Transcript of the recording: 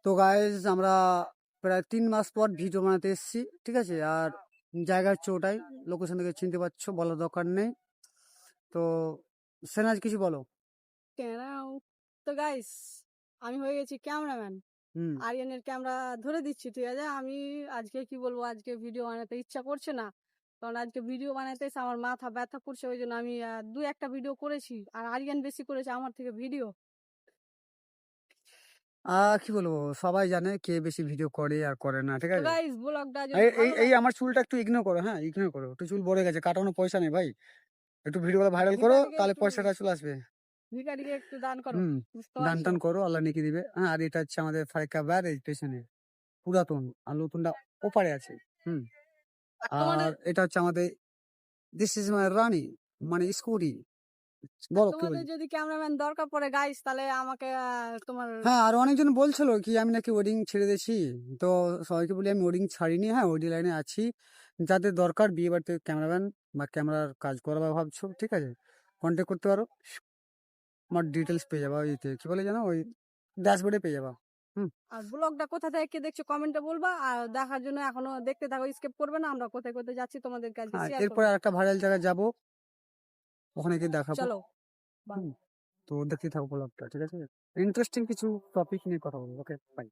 তো গাইজ আমরা প্রায় 3 মাস পর ভিডিও বানাতে এসেছি, ঠিক আছে। আর জায়গা হচ্ছে ওটাই, লোকেশন থেকে চিনতে পারছো, বলার দরকার নেই। তো সেনাজ কিছু বলো। কেনাও তো গাইস, আমি হয়ে গেছি ক্যামেরাম্যান। হুম। আরিয়ানের ক্যামেরা ধরে দিচ্ছি, ঠিক আছে। আমি আজকে কি বলবো, আজকে ভিডিও বানাতে ইচ্ছা করছে না, কারণ আজকে ভিডিও বানাতে এসে আমার মাথা ব্যথা করছে, ওই জন্য আমি দু একটা ভিডিও করেছি, আর আরিয়ান বেশি করেছে আমার থেকে ভিডিও। কি বলবো, সবাই জানে কে বেশি ভিডিও করে আর করে না, ঠিক তো আছে। গাইস, ব্লগটা যদি এই এই ভালো এই লাগে, আমার চুলটা একটু ইগনোর করো, হ্যাঁ ইগনোর করো, একটু চুল বড়ে গেছে, কাটানো পয়সা নেই ভাই। একটু ভিডিওগুলো ভাইরাল করো, ভিখারিকে তাহলে একটু পয়সাটা চলে আসবে। ভিখারিকে একটু দান করো, হুম। বুঝতে দান পারছো। টান করো, আল্লাহ নেকি দিবে। হ্যাঁ, আর এটা হচ্ছে আমাদের ফারিকা বার, এই পেছনে পুরাতন, আর নতুনটা ওপারে আছে। হুম। আর আর তোমাদের এটা হচ্ছে আমাদের, দিস ইজ মাই রানী, মানে স্কুটি। আর বলো কি তোমাদের বলছি। যদি ক্যামেরাম্যান দরকার পড়ে গাইস, তাহলে আমাকে তোমার হ্যাঁ, আর অনেকজন বলছিল কি আমি নাকি ওয়েডিং ছেড়ে দিয়েছি। তো সবাইকে বলি আমি ওয়েডিং ছাড়িনি, হ্যাঁ ওয়েডিং লাইনে আছি। যাদের দরকার বিয়ে বাড়িতে ক্যামেরাম্যান বা ক্যামেরার কাজ করবা ভাবছো, ঠিক আছে, কন্ট্যাক্ট করতে পারো। আমার ডিটেলস পেয়ে যাবা, ওইতে কি বলে জানো, ওই ড্যাশবোর্ডে পেয়ে যাবা। হুম। আর ব্লগটা কোথা থেকে দেখছো কমেন্টে বলবা, আর দেখার জন্য এখনো দেখতে থাকো, স্কিপ করবে না। আমরা কোথায় কোথায় যাচ্ছি তোমাদের কাছে হ্যাঁ, শেয়ার এরপরে করবো। আরেকটা ভাইরাল জায়গায় যাবো, ওখানে গিয়ে দেখাবো। চলো, বাই। হুম। তো দেখতে থাকো ব্লগটা, ঠিক আছে। ইন্টারেস্টিং কিছু টপিক নিয়ে কথা বলবো, ওকে বাই।